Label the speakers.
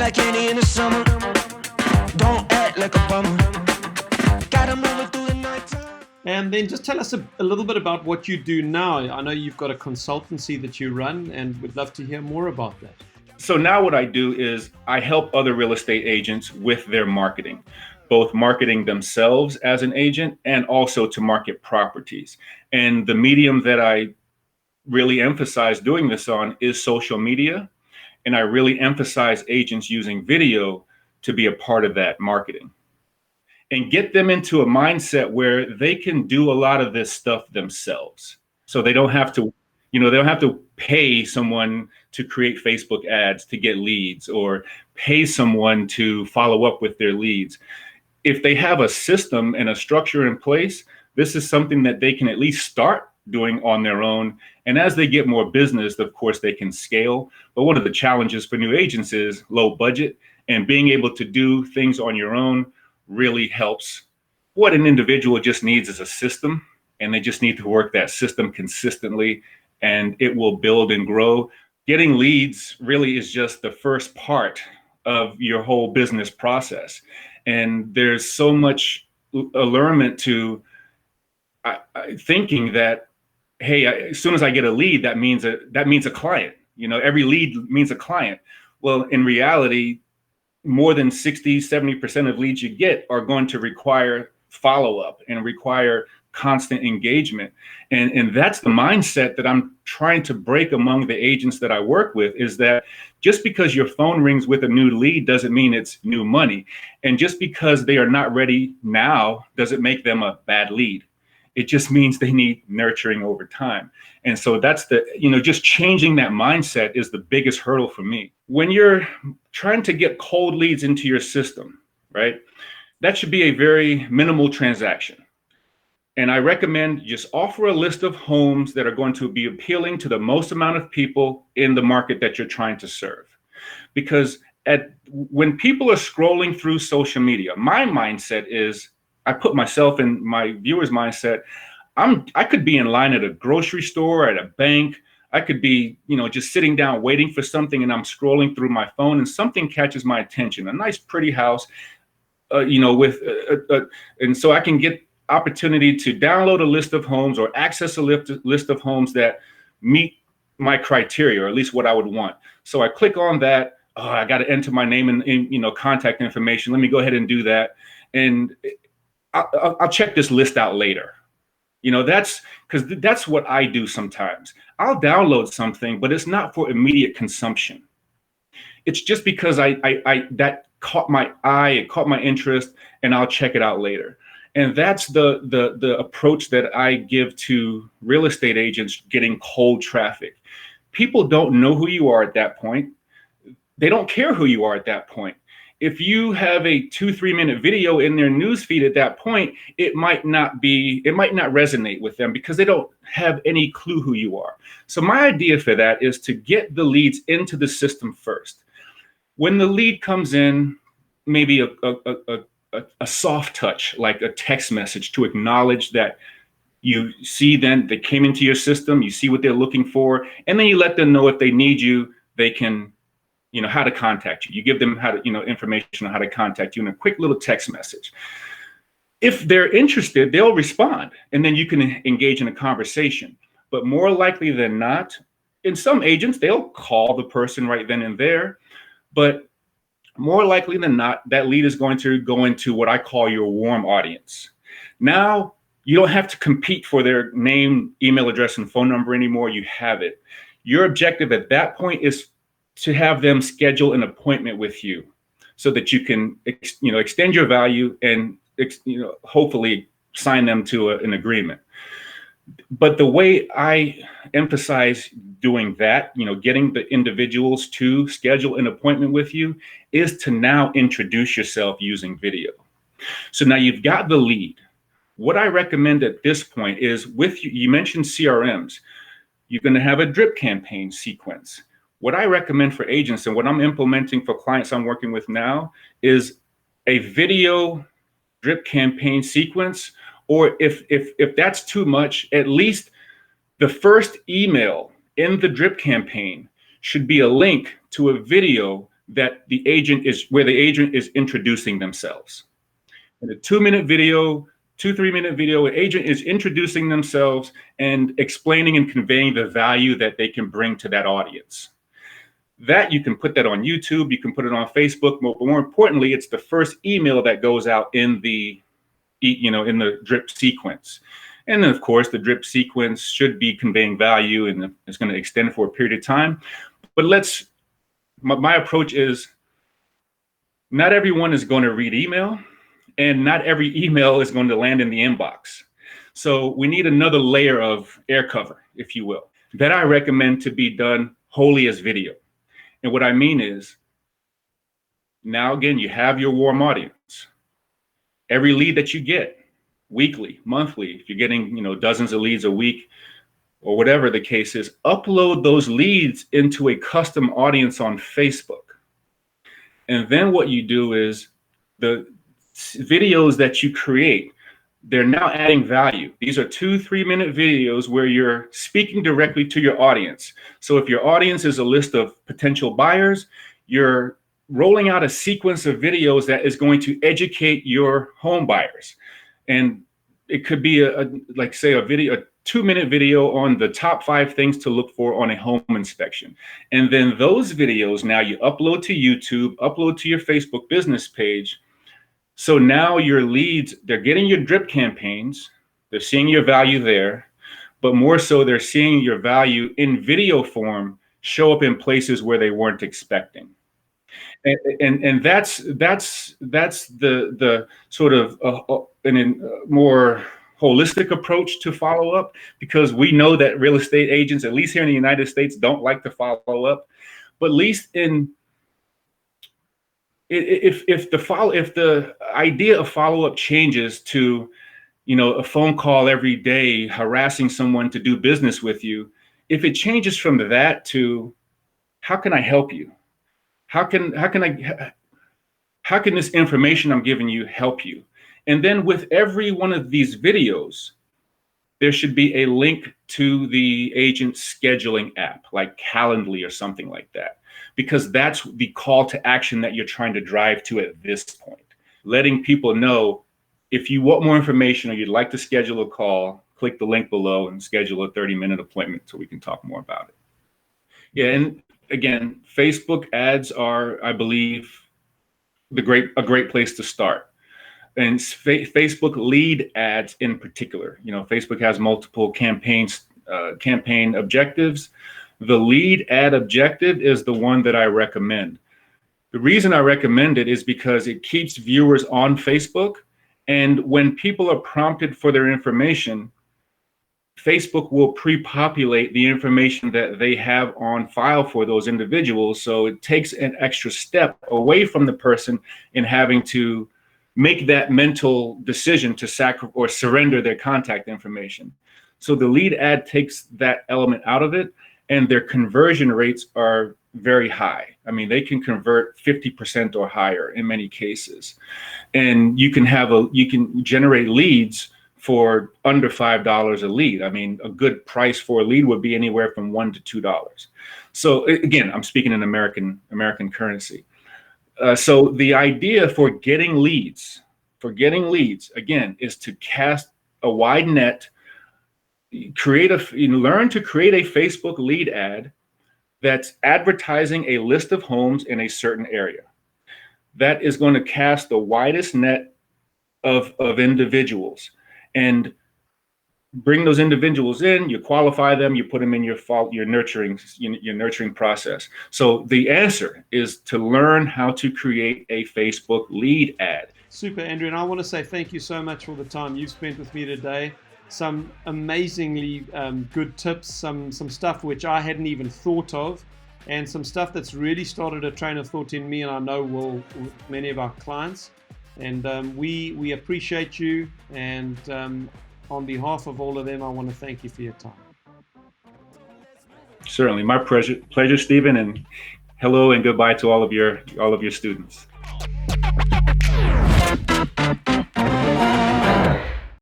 Speaker 1: like any in the summer. Don't act like a bummer. Got 'em moving through the nighttime.
Speaker 2: And then just tell us a little bit about what you do now. I know you've got a consultancy that you run, and would love to hear more about that.
Speaker 3: So now what I do is I help other real estate agents with their marketing, both marketing themselves as an agent and also to market properties. And the medium that I really emphasize doing this on is social media. And I really emphasize agents using video to be a part of that marketing and get them into a mindset where they can do a lot of this stuff themselves. So they don't have to, they don't have to pay someone to create Facebook ads to get leads or pay someone to follow up with their leads. If they have a system and a structure in place, this is something that they can at least start doing on their own. And as they get more business, of course, they can scale. But one of the challenges for new agents is low budget, and being able to do things on your own really helps. What an individual just needs is a system, and they just need to work that system consistently, and it will build and grow. Getting leads really is just the first part of your whole business process. And there's so much allurement to thinking that, hey, as soon as I get a lead, that means a client. Every lead means a client. Well, in reality, more than 60-70% of leads you get are going to require follow-up and require constant engagement. And that's the mindset that I'm trying to break among the agents that I work with, is that just because your phone rings with a new lead doesn't mean it's new money. And just because they are not ready now doesn't make them a bad lead. It just means they need nurturing over time. And so that's just changing that mindset is the biggest hurdle for me. When you're trying to get cold leads into your system, right? That should be a very minimal transaction. And I recommend just offer a list of homes that are going to be appealing to the most amount of people in the market that you're trying to serve. Because when people are scrolling through social media, my mindset is, I put myself in my viewer's mindset. I could be in line at a grocery store, at a bank. I could be, just sitting down waiting for something, and I'm scrolling through my phone, and something catches my attention. A nice, pretty house, and so I can get opportunity to download a list of homes or access a list of homes that meet my criteria, or at least what I would want. So I click on that. Oh, I got to enter my name and contact information. Let me go ahead and do that, and I'll check this list out later. That's what I do sometimes. I'll download something, but it's not for immediate consumption. It's just because that caught my eye, it caught my interest, and I'll check it out later. And that's the approach that I give to real estate agents getting cold traffic. People don't know who you are at that point. They don't care who you are at that point. If you have a 2-3 minute video in their newsfeed at that point, it might not resonate with them because they don't have any clue who you are. So my idea for that is to get the leads into the system first. When the lead comes in, maybe a soft touch, like a text message to acknowledge that you see then they came into your system, you see what they're looking for, and then you let them know if they need you, they can, how to contact you. You give them information on how to contact you in a quick little text message. If they're interested, they'll respond, and then you can engage in a conversation. But more likely than not, in some agents, they'll call the person right then and there. But more likely than not, that lead is going to go into what I call your warm audience. Now, you don't have to compete for their name, email address, and phone number anymore. You have it. Your objective at that point is to have them schedule an appointment with you so that you can, extend your value and, hopefully sign them to an agreement. But the way I emphasize doing that, getting the individuals to schedule an appointment with you, is to now introduce yourself using video. So now you've got the lead. What I recommend at this point is, you mentioned CRMs, you're going to have a drip campaign sequence. What I recommend for agents and what I'm implementing for clients I'm working with now is a video drip campaign sequence. Or if that's too much, at least the first email in the drip campaign should be a link to a video that the agent is introducing themselves. In a 2-minute video, 2-3-minute video, an agent is introducing themselves and explaining and conveying the value that they can bring to that audience. That you can put that on YouTube, you can put it on Facebook, but more importantly, it's the first email that goes out in the drip sequence. And then of course, the drip sequence should be conveying value and it's going to extend for a period of time. But my approach is not everyone is going to read email, and not every email is going to land in the inbox. So we need another layer of air cover, if you will, that I recommend to be done wholly as video. And what I mean is, now again, you have your warm audience. Every lead that you get, weekly, monthly, if you're getting dozens of leads a week or whatever the case is, upload those leads into a custom audience on Facebook. And then what you do is the videos that you create, they're now adding value. These are 2-3-minute videos where you're speaking directly to your audience. So if your audience is a list of potential buyers, you're rolling out a sequence of videos that is going to educate your home buyers. And it could be a 2-minute video on the top 5 things to look for on a home inspection. And then those videos now you upload to YouTube, upload to your Facebook business page. So now your leads, they're getting your drip campaigns, they're seeing your value there, but more so they're seeing your value in video form show up in places where they weren't expecting. And that's the sort of more holistic approach to follow up, because we know that real estate agents, at least here in the United States, don't like to follow up. But at least if the idea of follow-up changes to a phone call every day harassing someone to do business with you, if it changes from that to how can I help you? How can this information I'm giving you help you? And then with every one of these videos, there should be a link to the agent scheduling app, like Calendly or something like that, because that's the call to action that you're trying to drive to at this point. Letting people know, if you want more information or you'd like to schedule a call, click the link below and schedule a 30-minute appointment so we can talk more about it. Yeah, and again, Facebook ads are, I believe, a great place to start. And Facebook lead ads in particular. Facebook has multiple campaign objectives. The lead ad objective is the one that I recommend. The reason I recommend it is because it keeps viewers on Facebook. And when people are prompted for their information, Facebook will pre-populate the information that they have on file for those individuals. So it takes an extra step away from the person in having to make that mental decision to surrender their contact information. So the lead ad takes that element out of it, and their conversion rates are very high. I mean, they can convert 50% or higher in many cases. And you can generate leads for under $5 a lead. I mean, a good price for a lead would be anywhere from $1 to $2. So again, I'm speaking in American currency. So the idea for getting leads, again, is to cast a wide net, learn to create a Facebook lead ad that's advertising a list of homes in a certain area. That is going to cast the widest net of individuals and bring those individuals in. You qualify them, you put them in your nurturing process. So the answer is to learn how to create a Facebook lead ad.
Speaker 2: Super, Andrew, and I want to say thank you so much for the time you've spent with me today. Some amazingly good tips, some stuff which I hadn't even thought of, and some stuff that's really started a train of thought in me, and I know will with many of our clients. And we appreciate you, and on behalf of all of them, I want to thank you for your time.
Speaker 3: Certainly, my pleasure, Stephen, and hello and goodbye to all of your students.